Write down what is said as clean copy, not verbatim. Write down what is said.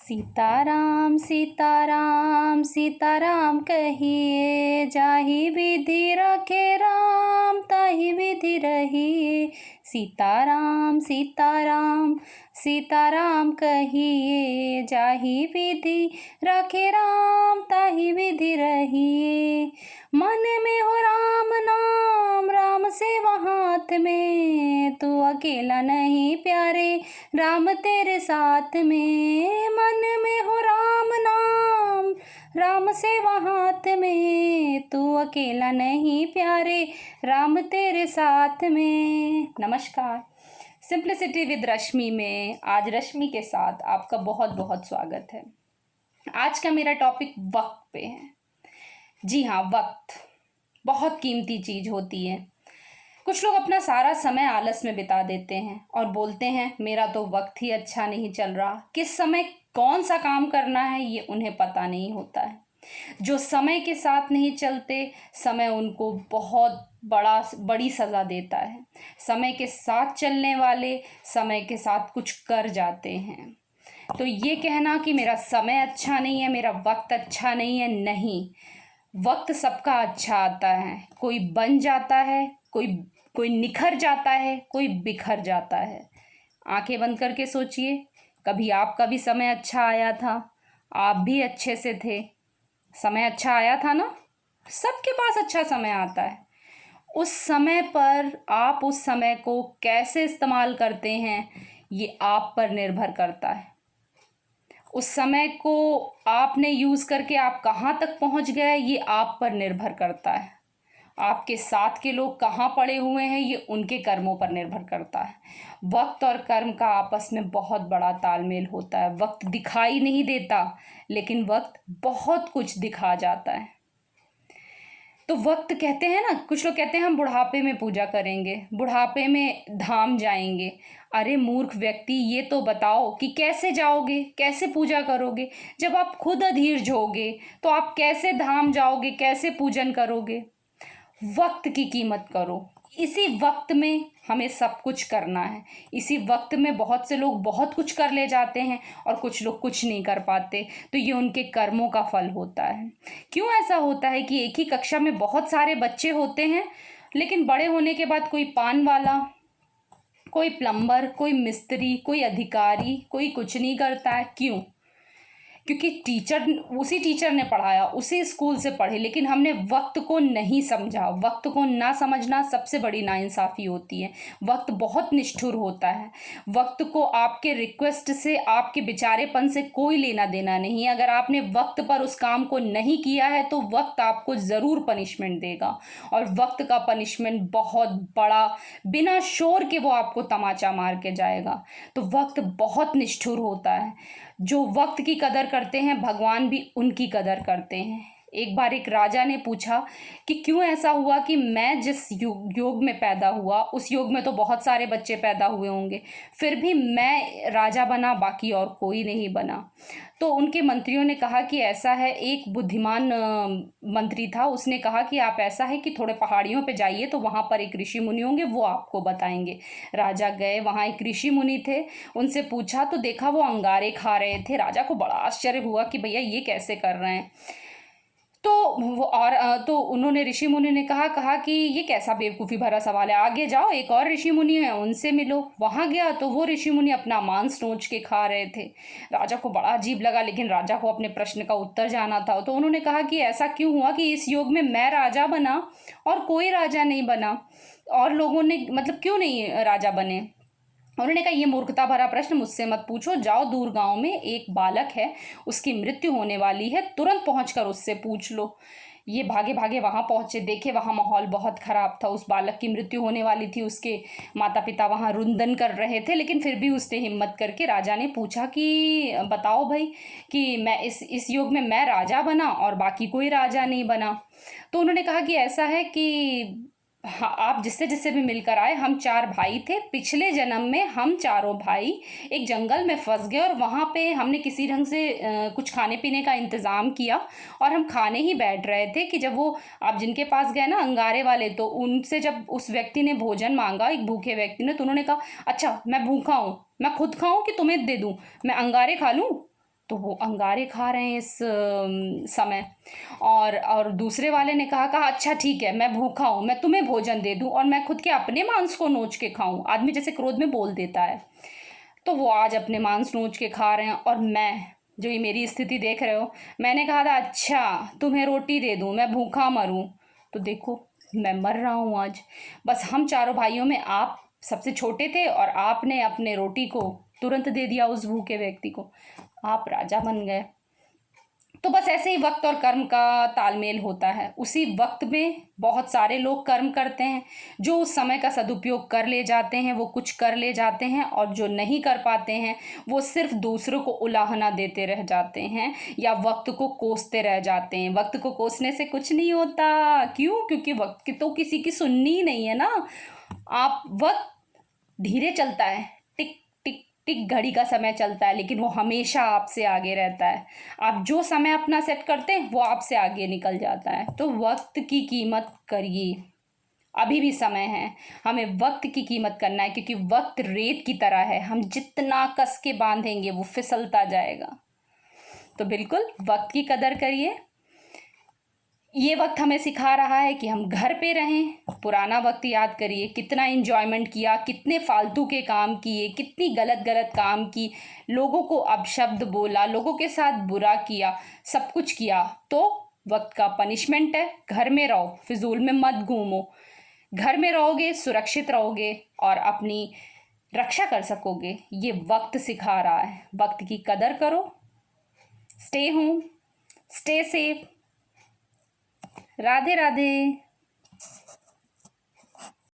सीताराम सीताराम सीताराम कहिए, जाहि विधि रखे राम ताहि विधि रहिए। सीताराम सीताराम सीताराम कहिए, जाहि विधि रखे राम ताहि विधि रहिए। मन में हो राम नाम, राम सेवा हाथ में, तू अकेला नहीं प्यारे, राम तेरे साथ में। मन में हो राम नाम, राम सेवा हाथ में, तू अकेला नहीं प्यारे, राम तेरे साथ में। नमस्कार, सिंप्लिसिटी विद रश्मि में आज रश्मि के साथ आपका बहुत बहुत स्वागत है। आज का मेरा टॉपिक वक्त पे है। जी हाँ, वक्त बहुत कीमती चीज़ होती है। कुछ लोग अपना सारा समय आलस में बिता देते हैं और बोलते हैं मेरा तो वक्त ही अच्छा नहीं चल रहा। किस समय कौन सा काम करना है ये उन्हें पता नहीं होता है। जो समय के साथ नहीं चलते, समय उनको बहुत बड़ी सज़ा देता है। समय के साथ चलने वाले समय के साथ कुछ कर जाते हैं। तो ये कहना कि मेरा समय अच्छा नहीं है, मेरा वक्त अच्छा नहीं है, नहीं। वक्त सबका अच्छा आता है। कोई बन जाता है, कोई निखर जाता है, कोई बिखर जाता है। आंखें बंद करके सोचिए, कभी आपका भी समय अच्छा आया था, आप भी अच्छे से थे, समय अच्छा आया था ना। सबके पास अच्छा समय आता है। उस समय पर आप उस समय को कैसे इस्तेमाल करते हैं ये आप पर निर्भर करता है। उस समय को आपने यूज़ करके आप कहाँ तक पहुँच गए ये आप पर निर्भर करता है। आपके साथ के लोग कहाँ पड़े हुए हैं ये उनके कर्मों पर निर्भर करता है। वक्त और कर्म का आपस में बहुत बड़ा तालमेल होता है। वक्त दिखाई नहीं देता, लेकिन वक्त बहुत कुछ दिखा जाता है। तो वक्त कहते हैं ना, कुछ लोग कहते हैं हम बुढ़ापे में पूजा करेंगे, बुढ़ापे में धाम जाएंगे। अरे मूर्ख व्यक्ति, ये तो बताओ कि कैसे जाओगे, कैसे पूजा करोगे। जब आप खुद अधीर होगे तो आप कैसे धाम जाओगे, कैसे पूजन करोगे। वक्त की कीमत करो। इसी वक्त में हमें सब कुछ करना है। इसी वक्त में बहुत से लोग बहुत कुछ कर ले जाते हैं और कुछ लोग कुछ नहीं कर पाते। तो ये उनके कर्मों का फल होता है। क्यों ऐसा होता है कि एक ही कक्षा में बहुत सारे बच्चे होते हैं, लेकिन बड़े होने के बाद कोई पान वाला, कोई प्लम्बर, कोई मिस्त्री, कोई अधिकारी, कोई कुछ नहीं करता है। क्यों? क्योंकि उसी टीचर ने पढ़ाया, उसी स्कूल से पढ़े, लेकिन हमने वक्त को नहीं समझा। वक्त को ना समझना सबसे बड़ी नाइंसाफ़ी होती है। वक्त बहुत निष्ठुर होता है। वक्त को आपके रिक्वेस्ट से, आपके बेचारेपन से कोई लेना देना नहीं है। अगर आपने वक्त पर उस काम को नहीं किया है तो वक्त आपको ज़रूर पनिशमेंट देगा, और वक्त का पनिशमेंट बहुत बड़ा, बिना शोर के वो आपको तमाचा मार के जाएगा। तो वक्त बहुत निष्ठुर होता है। जो वक्त की कदर करते हैं, भगवान भी उनकी कदर करते हैं। एक बार एक राजा ने पूछा कि क्यों ऐसा हुआ कि मैं जिस योग में पैदा हुआ, उस योग में तो बहुत सारे बच्चे पैदा हुए होंगे, फिर भी मैं राजा बना, बाकी और कोई नहीं बना। तो उनके मंत्रियों ने कहा कि ऐसा है, एक बुद्धिमान मंत्री था, उसने कहा कि आप ऐसा है कि थोड़े पहाड़ियों पे जाइए, तो वहाँ पर एक ऋषि मुनि होंगे, वो आपको बताएंगे। राजा गए, वहाँ एक ऋषि मुनि थे, उनसे पूछा तो देखा वो अंगारे खा रहे थे। राजा को बड़ा आश्चर्य हुआ कि भैया ये कैसे कर रहे हैं। तो उन्होंने, ऋषि मुनि ने कहा कि ये कैसा बेवकूफ़ी भरा सवाल है, आगे जाओ, एक और ऋषि मुनि है, उनसे मिलो। वहाँ गया तो वो ऋषि मुनि अपना मांस नोच के खा रहे थे। राजा को बड़ा अजीब लगा, लेकिन राजा को अपने प्रश्न का उत्तर जाना था। तो उन्होंने कहा कि ऐसा क्यों हुआ कि इस युग में मैं राजा बना और कोई राजा नहीं बना, और लोगों ने मतलब क्यों नहीं राजा बने। उन्होंने कहा ये मूर्खता भरा प्रश्न मुझसे मत पूछो, जाओ दूर गांव में एक बालक है, उसकी मृत्यु होने वाली है, तुरंत पहुंचकर उससे पूछ लो। ये भागे भागे वहाँ पहुँचे, देखे वहाँ माहौल बहुत ख़राब था। उस बालक की मृत्यु होने वाली थी, उसके माता पिता वहाँ रुंदन कर रहे थे, लेकिन फिर भी उसने हिम्मत करके, राजा ने पूछा कि बताओ भाई कि मैं इस युग में मैं राजा बना और बाकी कोई राजा नहीं बना। तो उन्होंने कहा कि ऐसा है कि हाँ, आप जिससे जिससे भी मिलकर आए, हम 4 भाई थे। पिछले जन्म में हम चारों भाई एक जंगल में फंस गए और वहाँ पे हमने किसी ढंग से कुछ खाने पीने का इंतज़ाम किया, और हम खाने ही बैठ रहे थे कि जब वो आप जिनके पास गए ना, अंगारे वाले, तो उनसे जब उस व्यक्ति ने भोजन मांगा, एक भूखे व्यक्ति ने, तो उन्होंने कहा अच्छा मैं भूखा हूँ, मैं खुद खाऊँ कि तुम्हें दे दूँ, मैं अंगारे खा लूँ। तो वो अंगारे खा रहे हैं इस समय। और दूसरे वाले ने कहा अच्छा ठीक है, मैं भूखा हूँ, मैं तुम्हें भोजन दे दूँ और मैं खुद के अपने मांस को नोच के खाऊं। आदमी जैसे क्रोध में बोल देता है। तो वो आज अपने मांस नोच के खा रहे हैं और मैं, जो ये मेरी स्थिति देख रहे हो, मैंने कहा था अच्छा तुम्हें रोटी दे दूँ, मैं भूखा मरूँ, तो देखो मैं मर रहा हूँ आज। बस हम चारों भाइयों में आप सबसे छोटे थे और आपने अपने रोटी को तुरंत दे दिया उस भूखे व्यक्ति को, आप राजा बन गए। तो बस ऐसे ही वक्त और कर्म का तालमेल होता है। उसी वक्त में बहुत सारे लोग कर्म करते हैं, जो उस समय का सदुपयोग कर ले जाते हैं वो कुछ कर ले जाते हैं, और जो नहीं कर पाते हैं वो सिर्फ दूसरों को उलाहना देते रह जाते हैं या वक्त को कोसते रह जाते हैं। वक्त को कोसने से कुछ नहीं होता। क्यों? क्योंकि वक्त की तो किसी की सुननी ही नहीं है ना। आप वक्त धीरे चलता है, टिक टिक टिक घड़ी का समय चलता है, लेकिन वो हमेशा आपसे आगे रहता है। आप जो समय अपना सेट करते हैं वो आपसे आगे निकल जाता है। तो वक्त की कीमत करिए, अभी भी समय है। हमें वक्त की कीमत करना है, क्योंकि वक्त रेत की तरह है, हम जितना कस के बांधेंगे वो फिसलता जाएगा। तो बिल्कुल वक्त की कदर करिए। ये वक्त हमें सिखा रहा है कि हम घर पे रहें। पुराना वक्त याद करिए, कितना एंजॉयमेंट किया, कितने फालतू के काम किए, कितनी गलत गलत काम की, लोगों को अपशब्द बोला, लोगों के साथ बुरा किया, सब कुछ किया। तो वक्त का पनिशमेंट है, घर में रहो, फिजूल में मत घूमो। घर में रहोगे सुरक्षित रहोगे और अपनी रक्षा कर सकोगे। ये वक्त सिखा रहा है। वक्त की कदर करो। Stay home, stay safe. Radhe Radhe.